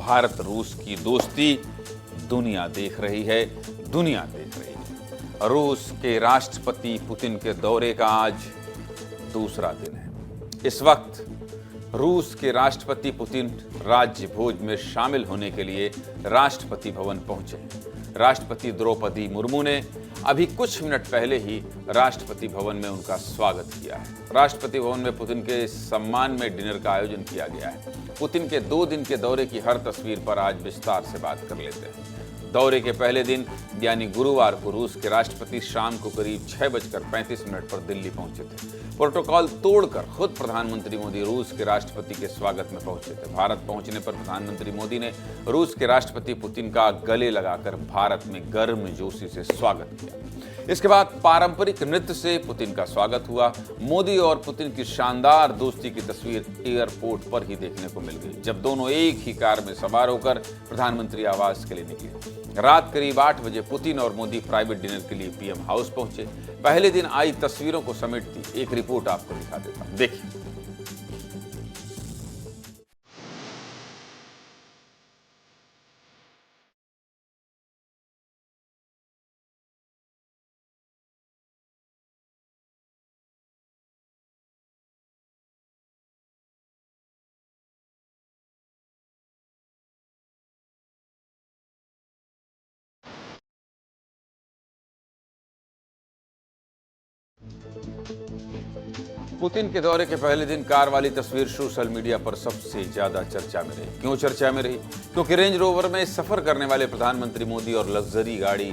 भारत रूस की दोस्ती दुनिया देख रही है, दुनिया देख रही है। रूस के राष्ट्रपति पुतिन के दौरे का आज दूसरा दिन है। इस वक्त रूस के राष्ट्रपति पुतिन राज्य भोज में शामिल होने के लिए राष्ट्रपति भवन पहुंचे। राष्ट्रपति द्रौपदी मुर्मू ने अभी कुछ मिनट पहले ही राष्ट्रपति भवन में उनका स्वागत किया है। राष्ट्रपति भवन में पुतिन के सम्मान में डिनर का आयोजन किया गया है। पुतिन के 2 दिन के दौरे की हर तस्वीर पर आज विस्तार से बात कर लेते हैं। दौरे के पहले दिन यानी गुरुवार को रूस के राष्ट्रपति शाम को करीब 6:35 पर दिल्ली पहुंचे थे। प्रोटोकॉल तोड़कर खुद प्रधानमंत्री मोदी रूस के राष्ट्रपति के स्वागत में पहुंचे थे। भारत पहुंचने पर प्रधानमंत्री मोदी ने रूस के राष्ट्रपति पुतिन का गले लगाकर भारत में गर्मजोशी से स्वागत किया। इसके बाद पारंपरिक नृत्य से पुतिन का स्वागत हुआ। मोदी और पुतिन की शानदार दोस्ती की तस्वीर एयरपोर्ट पर ही देखने को मिल गई, जब दोनों एक ही कार में सवार होकर प्रधानमंत्री आवास के लिए निकले। रात करीब 8 बजे पुतिन और मोदी प्राइवेट डिनर के लिए पीएम हाउस पहुंचे। पहले दिन आई तस्वीरों को समेटती एक रिपोर्ट आपको दिखा देता हूं, देखिए। पुतिन के दौरे के पहले दिन कार वाली तस्वीर सोशल मीडिया पर सबसे ज्यादा चर्चा में रही। क्यों चर्चा में रही? क्योंकि रेंज रोवर में सफर करने वाले प्रधानमंत्री मोदी और लग्जरी गाड़ी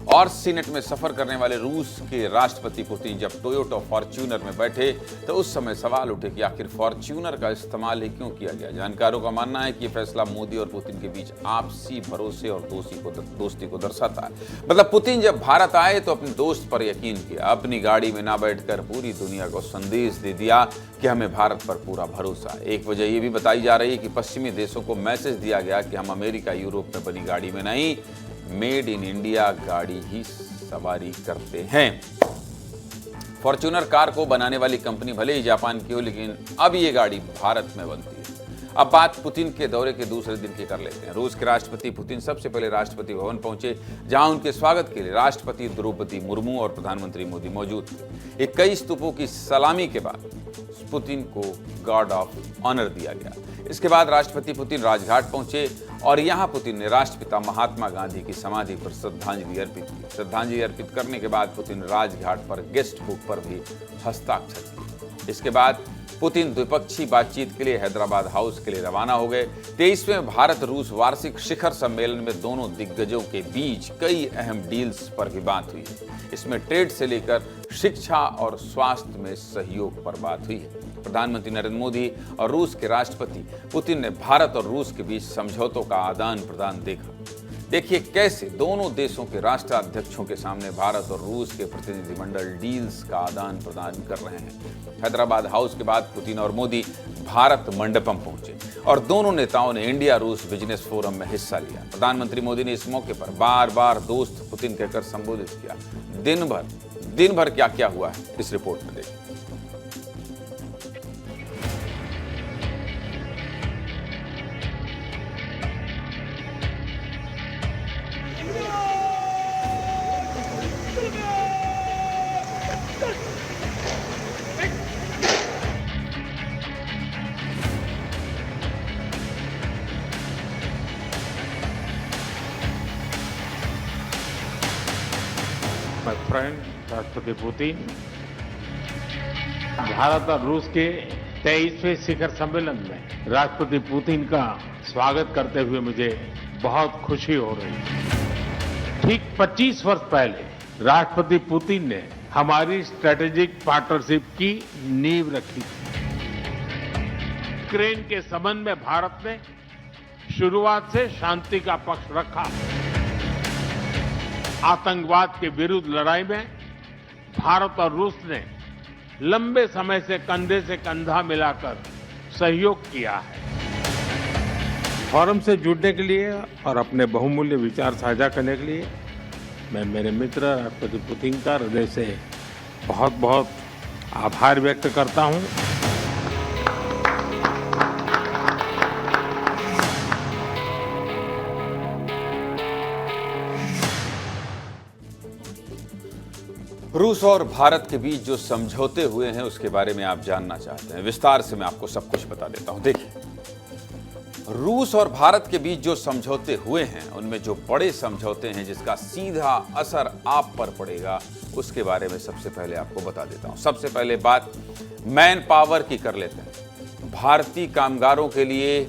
और सीनेट में सफर करने वाले रूस के राष्ट्रपति पुतिन जब टोयोटा फॉर्च्यूनर में बैठे तो उस समय सवाल उठे कि आखिर फॉर्च्यूनर का इस्तेमाल ही क्यों किया गया। जानकारों का मानना है कि यह फैसला मोदी और पुतिन के बीच आपसी भरोसे और दोस्ती को दर्शाता है। मतलब पुतिन जब भारत आए तो अपने दोस्त पर यकीन किया, अपनी गाड़ी में ना बैठकर पूरी दुनिया को संदेश दे दिया कि हमें भारत पर पूरा भरोसा है। एक वजह यह भी बताई जा रही है कि पश्चिमी देशों को मैसेज दिया गया कि हम अमेरिका यूरोप में बनी गाड़ी में नहीं, मेड इन इंडिया गाड़ी ही सवारी करते हैं। फॉर्च्यूनर कार को बनाने वाली कंपनी भले ही जापान की हो, लेकिन अब ये गाड़ी भारत में बनती है। अब बात पुतिन के दौरे के दूसरे दिन की कर लेते हैं। रूस के राष्ट्रपति पुतिन सबसे पहले राष्ट्रपति भवन पहुंचे, जहां उनके स्वागत के लिए राष्ट्रपति द्रौपदी मुर्मू और प्रधानमंत्री मोदी मौजूद थे। 21 तोपों की सलामी के बाद पुतिन को गार्ड ऑफ ऑनर दिया गया। इसके बाद राष्ट्रपति पुतिन राजघाट पहुंचे और यहां पुतिन ने राष्ट्रपिता महात्मा गांधी की समाधि पर श्रद्धांजलि अर्पित की। श्रद्धांजलि अर्पित करने के बाद पुतिन राजघाट पर गेस्ट बुक पर भी हस्ताक्षर किए। इसके बाद पुतिन द्विपक्षीय बातचीत के लिए हैदराबाद हाउस के लिए रवाना हो गए। 23वें भारत रूस वार्षिक शिखर सम्मेलन में दोनों दिग्गजों के बीच कई अहम डील्स पर भी बात हुई है। इसमें ट्रेड से लेकर शिक्षा और स्वास्थ्य में सहयोग पर बात हुई है। प्रधानमंत्री नरेंद्र मोदी और रूस के राष्ट्रपति पुतिन ने भारत और रूस के बीच समझौतों का आदान प्रदान देखा। देखिए कैसे दोनों देशों के राष्ट्राध्यक्षों के सामने भारत और रूस के प्रतिनिधिमंडल डील्स का आदान प्रदान कर रहे हैं। हैदराबाद हाउस के बाद पुतिन और मोदी भारत मंडपम पहुंचे और दोनों नेताओं ने इंडिया रूस बिजनेस फोरम में हिस्सा लिया। प्रधानमंत्री मोदी ने इस मौके पर बार बार दोस्त पुतिन कहकर संबोधित किया। दिन भर क्या क्या हुआ है इस रिपोर्ट में देखिए। माय फ्रेंड राष्ट्रपति पुतिन, भारत और रूस के 23वें शिखर सम्मेलन में राष्ट्रपति पुतिन का स्वागत करते हुए मुझे बहुत खुशी हो रही है। ठीक 25 वर्ष पहले राष्ट्रपति पुतिन ने हमारी स्ट्रेटेजिक पार्टनरशिप की नींव रखी थी। यूक्रेन के संबंध में भारत ने शुरुआत से शांति का पक्ष रखा। आतंकवाद के विरुद्ध लड़ाई में भारत और रूस ने लंबे समय से कंधे से कंधा मिलाकर सहयोग किया है। फोरम से जुड़ने के लिए और अपने बहुमूल्य विचार साझा करने के लिए मैं मेरे मित्र राष्ट्रपति पुतिन का हृदय से बहुत बहुत आभार व्यक्त करता हूं। रूस और भारत के बीच जो समझौते हुए हैं उसके बारे में आप जानना चाहते हैं, विस्तार से मैं आपको सब कुछ बता देता हूं। देखिए, रूस और भारत के बीच जो समझौते हुए हैं उनमें जो बड़े समझौते हैं जिसका सीधा असर आप पर पड़ेगा उसके बारे में सबसे पहले आपको बता देता हूं। सबसे पहले बात मैन पावर की कर लेते हैं। भारतीय कामगारों के लिए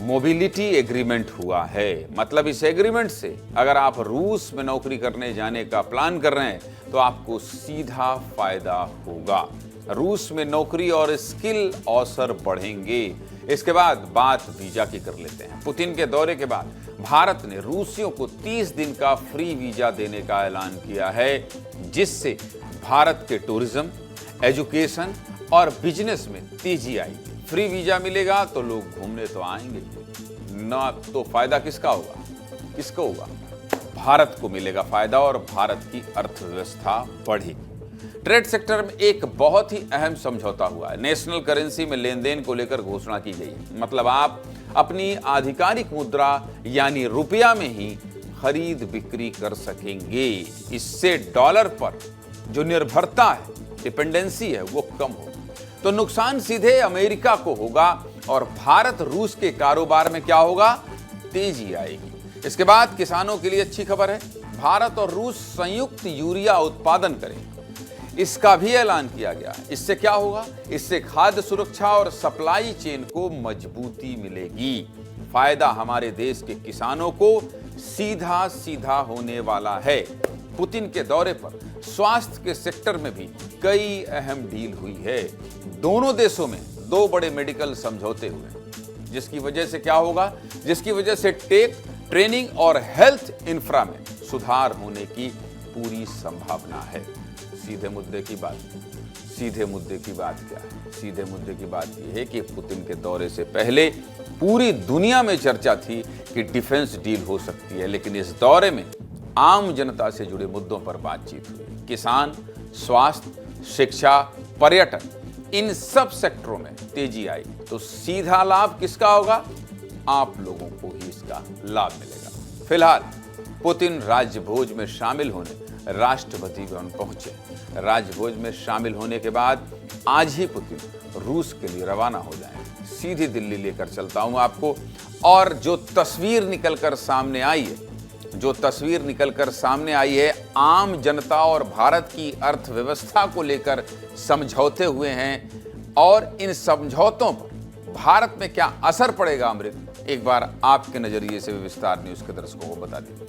मोबिलिटी एग्रीमेंट हुआ है। मतलब इस एग्रीमेंट से अगर आप रूस में नौकरी करने जाने का प्लान कर रहे हैं तो आपको सीधा फायदा होगा। रूस में नौकरी और स्किल अवसर बढ़ेंगे। इसके बाद बात वीजा की कर लेते हैं। पुतिन के दौरे के बाद भारत ने रूसियों को 30 दिन का फ्री वीजा देने का ऐलान किया है, जिससे भारत के टूरिज्म, एजुकेशन और बिजनेस में तेजी आएगी। फ्री वीजा मिलेगा तो लोग घूमने तो आएंगे ना, तो फायदा किसका होगा? किसको होगा? भारत को मिलेगा फायदा और भारत की अर्थव्यवस्था बढ़ेगी। ट्रेड सेक्टर में एक बहुत ही अहम समझौता हुआ है। नेशनल करेंसी में लेन देन को लेकर घोषणा की गई है। मतलब आप अपनी आधिकारिक मुद्रा यानी रुपया में ही खरीद बिक्री कर सकेंगे। इससे डॉलर पर जो निर्भरता है, डिपेंडेंसी है, वो कम होगी। तो नुकसान सीधे अमेरिका को होगा और भारत रूस के कारोबार में क्या होगा? तेजी आएगी। इसके बाद किसानों के लिए अच्छी खबर है, भारत और रूस संयुक्त यूरिया उत्पादन करेंगे। इसका भी ऐलान किया गया है। इससे क्या होगा? इससे खाद्य सुरक्षा और सप्लाई चेन को मजबूती मिलेगी। फायदा हमारे देश के किसानों को सीधा सीधा होने वाला है। पुतिन के दौरे पर स्वास्थ्य के सेक्टर में भी कई अहम डील हुई है। दोनों देशों में 2 बड़े मेडिकल समझौते हुए, जिसकी वजह से क्या होगा? जिसकी वजह से टेक, ट्रेनिंग और हेल्थ इंफ्रा में सुधार होने की पूरी संभावना है। सीधे मुद्दे की बात क्या है? सीधे मुद्दे की बात यह है कि पुतिन के दौरे से पहले पूरी दुनिया में चर्चा थी कि डिफेंस डील हो सकती है, लेकिन इस दौरे में आम जनता से जुड़े मुद्दों पर बातचीत हुई। किसान, स्वास्थ्य, शिक्षा, पर्यटन, इन सब सेक्टरों में तेजी आई। तो सीधा लाभ किसका होगा? आप लोगों को ही इसका लाभ मिलेगा। फिलहाल पुतिन राजभोज में शामिल होने राष्ट्रपति भवन पहुंचे। राजभोज में शामिल होने के बाद आज ही पुतिन रूस के लिए रवाना हो जाएंगे। सीधी दिल्ली लेकर चलता हूं आपको। और जो तस्वीर निकलकर सामने आई है, आम जनता और भारत की अर्थव्यवस्था को लेकर समझौते हुए हैं और इन समझौतों पर भारत में क्या असर पड़ेगा अमृत, एक बार आपके नजरिए से विस्तार न्यूज के दर्शकों को बता दीजिए।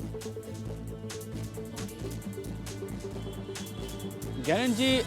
ज्ञानंद जी,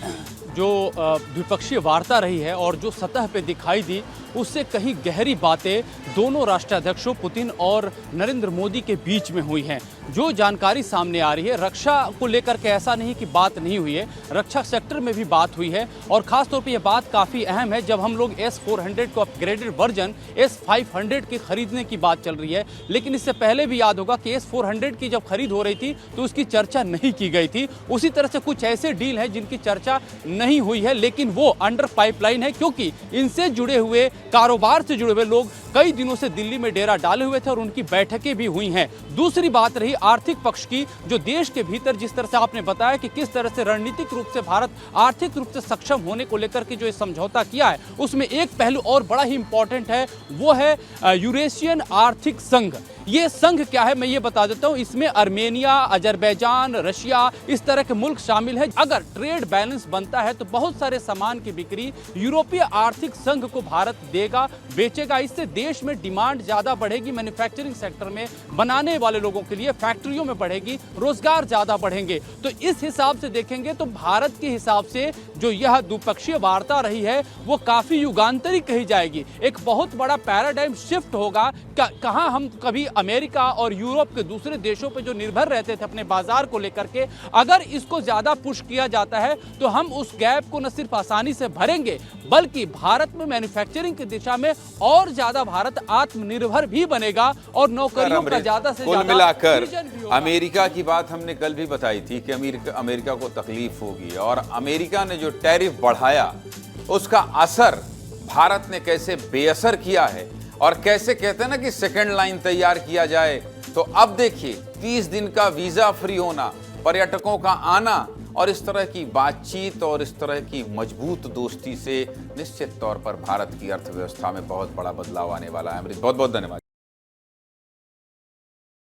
जो द्विपक्षीय वार्ता रही है और जो सतह पे दिखाई दी, उससे कहीं गहरी बातें दोनों राष्ट्राध्यक्षों पुतिन और नरेंद्र मोदी के बीच में हुई हैं। जो जानकारी सामने आ रही है, रक्षा को लेकर के ऐसा नहीं कि बात नहीं हुई है, रक्षा सेक्टर में भी बात हुई है। और खासतौर पे ये बात काफ़ी अहम है जब हम लोग S-400 को अपग्रेडेड वर्जन S-500 के खरीदने की बात चल रही है। लेकिन इससे पहले भी याद होगा कि S-400 की जब खरीद हो रही थी तो उसकी चर्चा नहीं की गई थी। उसी तरह से कुछ ऐसे डील हैं जिनकी चर्चा नहीं हुई है, लेकिन वो अंडर पाइपलाइन है, क्योंकि इनसे जुड़े हुए, कारोबार से जुड़े हुए लोग कई दिनों से दिल्ली में डेरा डाले हुए थे और उनकी बैठकें भी हुई हैं। दूसरी बात रही आर्थिक पक्ष की, जो देश के भीतर जिस तरह से आपने बताया कि किस तरह से रणनीतिक रूप से भारत आर्थिक रूप से सक्षम होने को लेकर के जो ये समझौता किया है, उसमें एक पहलू और बड़ा ही इंपॉर्टेंट है, वो है यूरेशियन आर्थिक संघ। ये संघ क्या है मैं ये बता देता हूं। इसमें अर्मेनिया, अजरबैजान, रशिया, इस तरह के मुल्क शामिल है। अगर ट्रेड बैलेंस बनता है तो बहुत सारे सामान की बिक्री यूरोपीय आर्थिक संघ को भारत देगा, बेचेगा। इससे देश में डिमांड ज्यादा बढ़ेगी, मैन्युफैक्चरिंग सेक्टर में बनाने वाले लोगों के लिए फैक्ट्रियों में बढ़ेगी, रोजगार ज्यादा बढ़ेंगे। तो इस हिसाब से देखेंगे तो भारत के हिसाब से जो यह द्विपक्षीय वार्ता रही है वो काफी युगांतरिक कही जाएगी। एक बहुत बड़ा पैराडाइम शिफ्ट होगा। कहां हम कभी अमेरिका और यूरोप के दूसरे देशों पर जो निर्भर रहते थे अपने बाजार को लेकर के, अगर इसको ज्यादा पुश किया जाता है तो हम उस गैप को न सिर्फ आसानी से भरेंगे बल्कि भारत में मैन्युफैक्चरिंग की दिशा में और ज्यादा भारत आत्मनिर्भर भी बनेगा और नौकरियों का ज्यादा से कुल मिलाकर अमेरिका की बात हमने कल भी बताई थी कि अमेरिका को तकलीफ होगी और अमेरिका ने जो टैरिफ बढ़ाया उसका असर भारत ने कैसे बेअसर किया है और कैसे कहते हैं ना कि सेकंड लाइन तैयार किया जाए। तो अब देखिए 30 दिन का वीजा फ्री होना, पर्यटकों का आना और इस तरह की बातचीत और इस तरह की मजबूत दोस्ती से निश्चित तौर पर भारत की अर्थव्यवस्था में बहुत बड़ा बदलाव आने वाला है। अमृत, बहुत बहुत धन्यवाद।